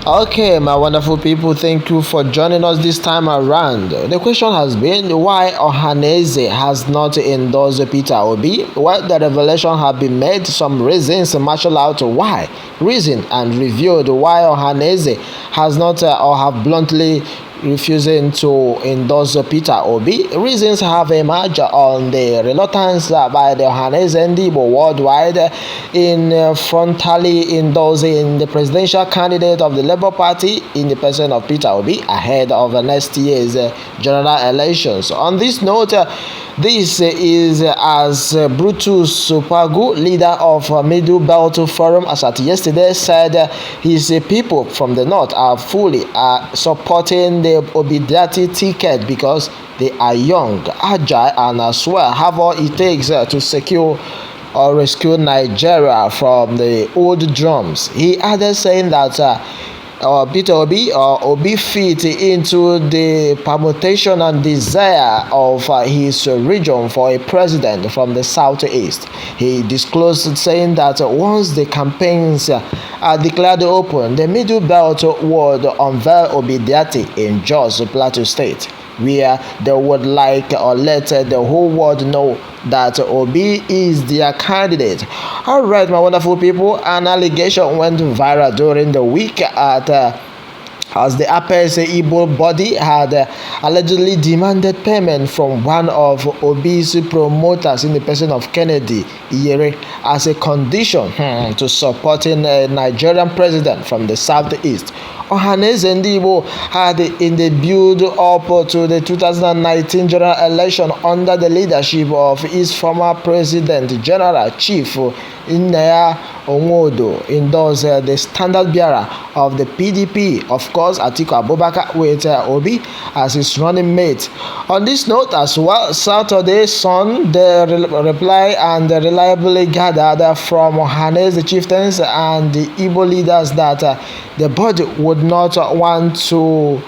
Okay, my wonderful people, thank you for joining us this time around. The question has been why Ohanaeze has not endorsed Peter Obi. Well, the revelation have been made, some reasons marshal out why, reason and revealed why Ohanaeze has not or have bluntly refusing to endorse Peter Obi. Reasons have emerged on the reluctance by the Ohanaeze Ndigbo worldwide in frontally endorsing the presidential candidate of the Labour Party in the person of Peter Obi ahead of next year's general elections. On this note, this is as Brutus Supagu, leader of Middle Belt Forum, as at yesterday said his people from the north are fully supporting the Obidiati ticket because they are young, agile, and as well have all it takes to secure or rescue Nigeria from the old drums. He added saying that Peter Obi or Obi fit into the permutation and desire of his region for a president from the southeast. He disclosed saying that once the campaigns are declared open, the Middle Belt would unveil Obidiati in Jos Plateau State, where they would like or let the whole world know that Obi is their candidate. All right, my wonderful people, an allegation went viral during the week at as the Apex Igbo body had allegedly demanded payment from one of Obi's promoters in the person of Kennedy Iyere as a condition to supporting a Nigerian president from the southeast. Ohanaeze Ndigbo had in the build-up to the 2019 general election under the leadership of his former president, General Chief Nna Onwodo, endorsed the standard bearer of the PDP, of course, Atiku Abubakar, with Obi as his running mate. On this note as well, Saturday Sun, the reply and reliably gathered from Ohanaeze chieftains and the Igbo leaders that the body would not want to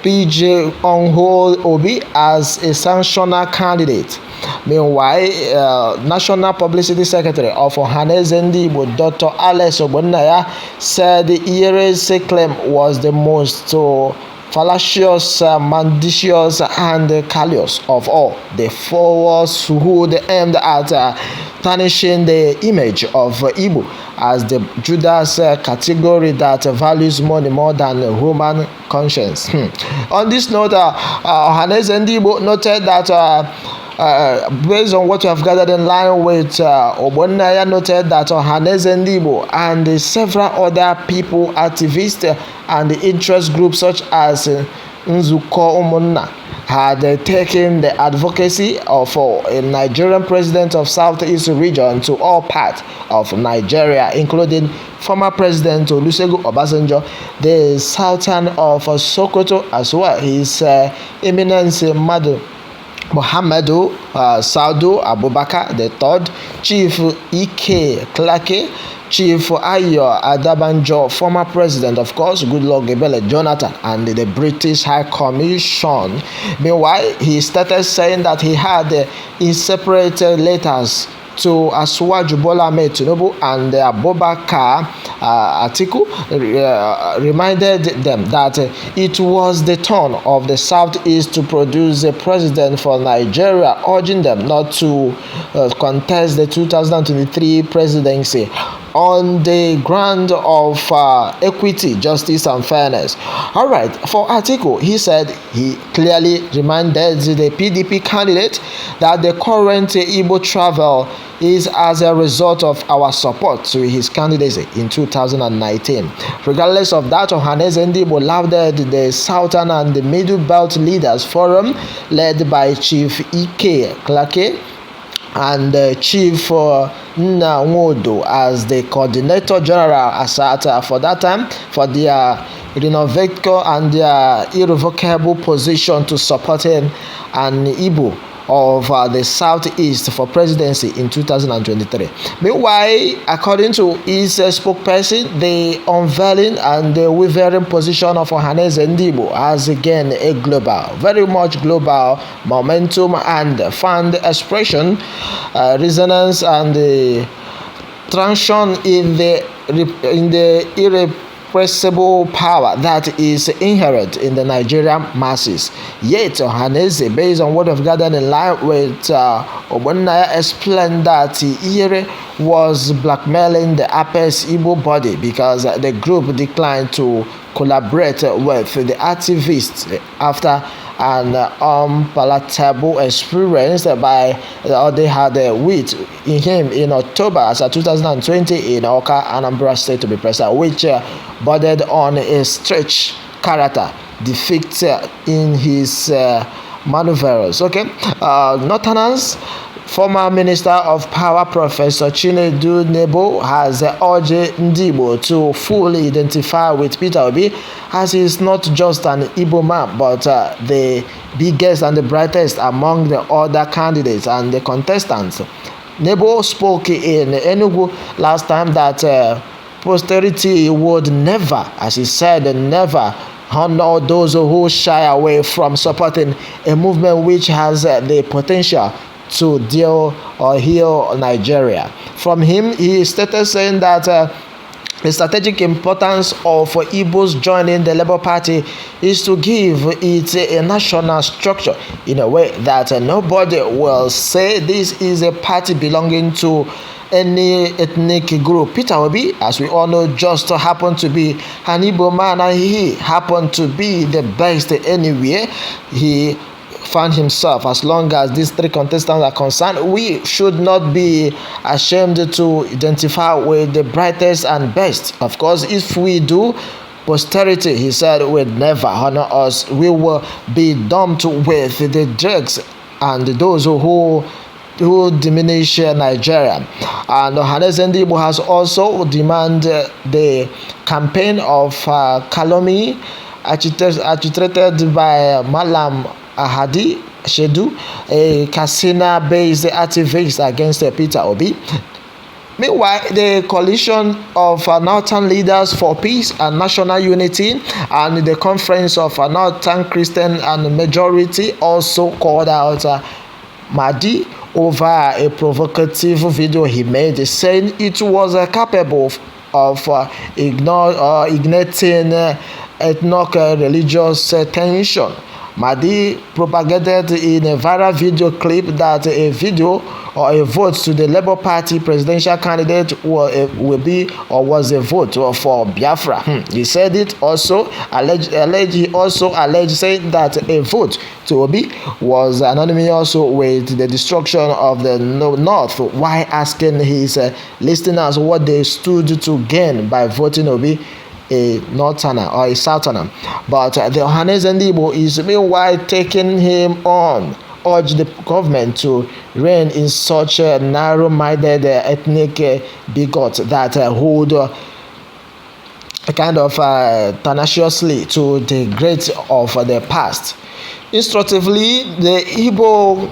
pigeonhole Obi as a sanctioner candidate. Meanwhile, National Publicity Secretary of Ohanaeze Ndigbo, Dr. Alex Ogbonnaya, said Iyere's claim was the most fallacious, mendacious, and callous of all. The falsehood aimed at tarnishing the image of Igbo as the Judas category that values money more than human conscience. On this note, Ohanaeze Ndigbo noted that based on what you have gathered in line with Ogbonnaya, noted that Ohanaeze Ndigbo and several other people, activists, and interest groups such as Nzuko Umunna had taken the advocacy of a Nigerian president of Southeast region to all parts of Nigeria, including former President Olusegun Obasanjo, the Sultan of Sokoto, as well his Eminence Muhammadu Saudu Abubakar III, Chief Ike Clarke, Chief Ayo Adabanjo, former president, of course, Goodluck Ebele Jonathan, and the British High Commission. Meanwhile, he started saying that he had in separate letters to Asiwaju Bola Ahmed Tinubu and Abubakar Atiku reminded them that it was the turn of the Southeast to produce a president for Nigeria, urging them not to contest the 2023 presidency on the ground of equity, justice, and fairness. All right, for Atiku, he said he clearly reminded the PDP candidate that the current Igbo travel is as a result of our support to his candidacy in 2019. Regardless of that, Ohanaeze Ndigbo lauded the Southern and the Middle Belt Leaders Forum led by Chief Ike Clarke and Chief Nna Nwodo as the Coordinator General Asata for that time for their innovative and their irrevocable position to supporting an Igbo of the Southeast for presidency in 2023. Meanwhile, according to his spokesperson, the unveiling and the wavering position of Ohanaeze Ndigbo has again a global, very much global momentum and found expression, resonance, and traction in the inexpressible power that is inherent in the Nigerian masses. Yet, Ohanaeze, based on what we've gathered in line with Obonaya, explained that Ire was blackmailing the Apex Igbo body because the group declined to collaborate with the activists after an unpalatable experience they had with him in October 2020 in Oka, Anambra State to be precise, which bordered on a stretch character defect in his maneuvers. Okay, Northerners. Former Minister of Power Professor Chinedu Ndigbo has urged Ndigbo to fully identify with Peter Obi, as he is not just an Igbo man but the biggest and the brightest among the other candidates and the contestants. Ndigbo spoke in Enugu last time that posterity would never, as he said, never honor those who shy away from supporting a movement which has the potential to deal or heal Nigeria. From him, he stated saying that the strategic importance of Igbos joining the Labour Party is to give it a national structure in a way that nobody will say this is a party belonging to any ethnic group. Peter Obi, as we all know, just happened to be an Igbo man, and he happened to be the best anywhere he found himself. As long as these three contestants are concerned, we should not be ashamed to identify with the brightest and best. Of course, if we do, posterity, he said, will never honor us. We will be dumped with the dregs and those who diminish Nigeria. And Ohanaeze Ndigbo has also demanded the campaign of calumny agitated by Malam Ahadi Shedu, a Katsina-based activist against Peter Obi. Meanwhile, the coalition of Northern Leaders for Peace and National Unity and the Conference of Northern Christian and Majority also called out Mahdi over a provocative video he made, saying it was capable of igniting ethnic-religious tension. Mahdi propagated in a viral video clip that a video or a vote to the Labour Party presidential candidate will be or was a vote for Biafra. He said it also he also alleged saying that a vote to Obi was anonymous with the destruction of the North, while asking his listeners what they stood to gain by voting Obi, a Northerner or a Southerner. But the Ohanaeze Ndigbo is meanwhile taking him on, urged the government to rein in such narrow-minded ethnic bigots that hold kind of tenaciously to the great of the past. Instructively, the Igbo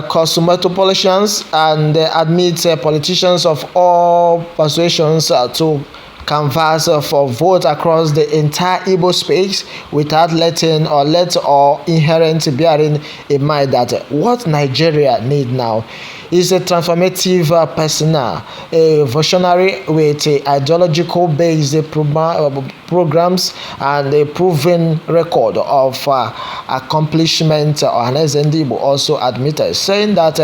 cosmopolitans and admit politicians of all persuasions to canvass for vote across the entire Igbo space without letting or inherent bearing in mind that what Nigeria need now is a transformative personnel, a visionary with ideological based programs and a proven record of accomplishment. Ohanaeze Ndigbo also admitted, saying that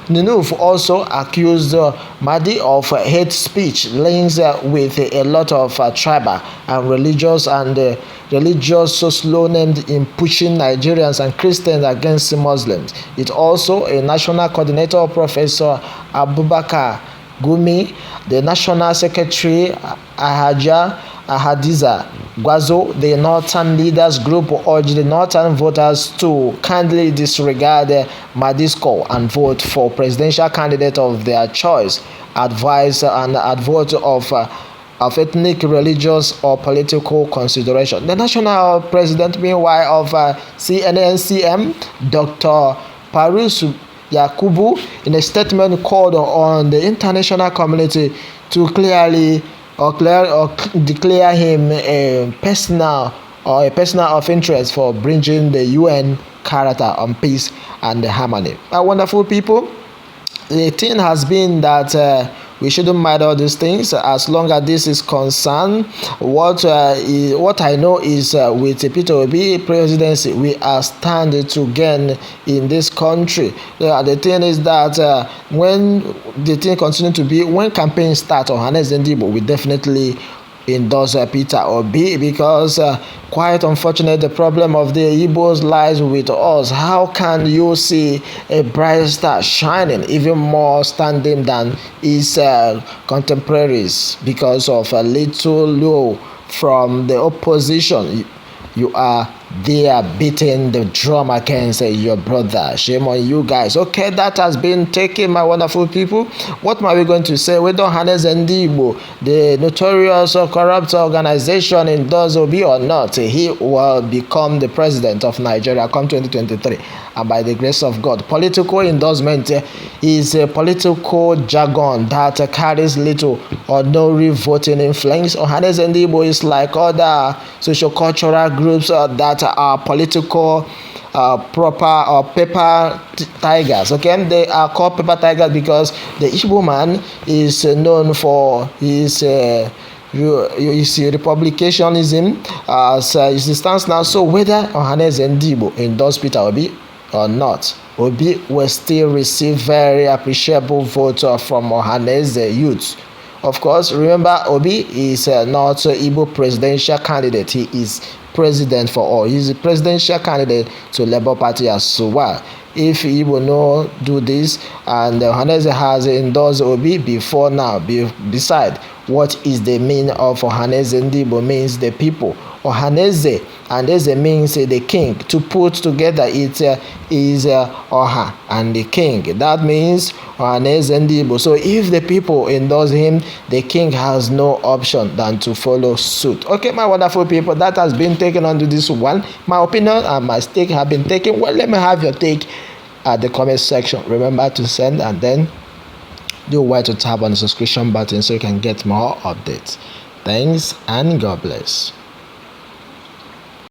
Ninuf also accused Mahdi of hate speech links with a lot of tribal and religious slowness in pushing Nigerians and Christians against Muslims. It also a national coordinator, Professor Abubakar Gumi, the National Secretary Ahadiza Gwazo, the Northern Leaders Group, urged the Northern voters to kindly disregard Mahdi's call and vote for presidential candidate of their choice, advise and advocate of ethnic, religious, or political consideration. The national president, meanwhile, of CNNCM, Dr. Parus Yakubu, in a statement called on the international community to clearly declare him a personal of interest for bringing the UN Charter on peace and harmony. Wonderful people, the thing has been that we shouldn't mind all these things as long as this is concerned. What I know is with Peter Obi presidency, we are standing to gain in this country. The thing is that when the thing continue to be, when campaign start, Ohanaeze Ndigbo will definitely endorse Peter Obi, because quite unfortunate, the problem of the Igbos lies with us. How can you see a bright star shining even more standing than his contemporaries because of a little low from the opposition? You are there beating the drum against your brother. Shame on you guys. Okay, that has been taken, my wonderful people. What am I going to say? Whether Ohanaeze Ndigbo, the notorious corrupt organization, endorse Obi or not, he will become the president of Nigeria come 2023. And by the grace of God, political endorsement is a political jargon that carries little or no real voting influence. Ohanaeze Ndigbo is like other socio-cultural groups that are political proper or paper tigers. Okay, they are called paper tigers because the Igbo man is known for his republicanism as it stands now. So whether Ohanaeze Ndigbo endorse Peter Obi or not, Obi will still receive very appreciable vote from Ohanaeze youth. Of course, remember, Obi is not Igbo presidential candidate. He is president for all. He's a presidential candidate to Labour Party as well. If Igbo no do this, and Ohanaeze has endorsed Obi before now, beside what is the meaning of Ohanaeze Ndigbo means the people. Ohanaeze and Eze means the king. To put together it is Oha and the king. That means Ohanaeze Ndigbo. So if the people endorse him, the king has no option than to follow suit. Okay, my wonderful people, that has been taken onto this one. My opinion and my stake have been taken. Well, let me have your take at the comment section. Remember to send, and then do why to tap on the subscription button so you can get more updates. Thanks and God bless.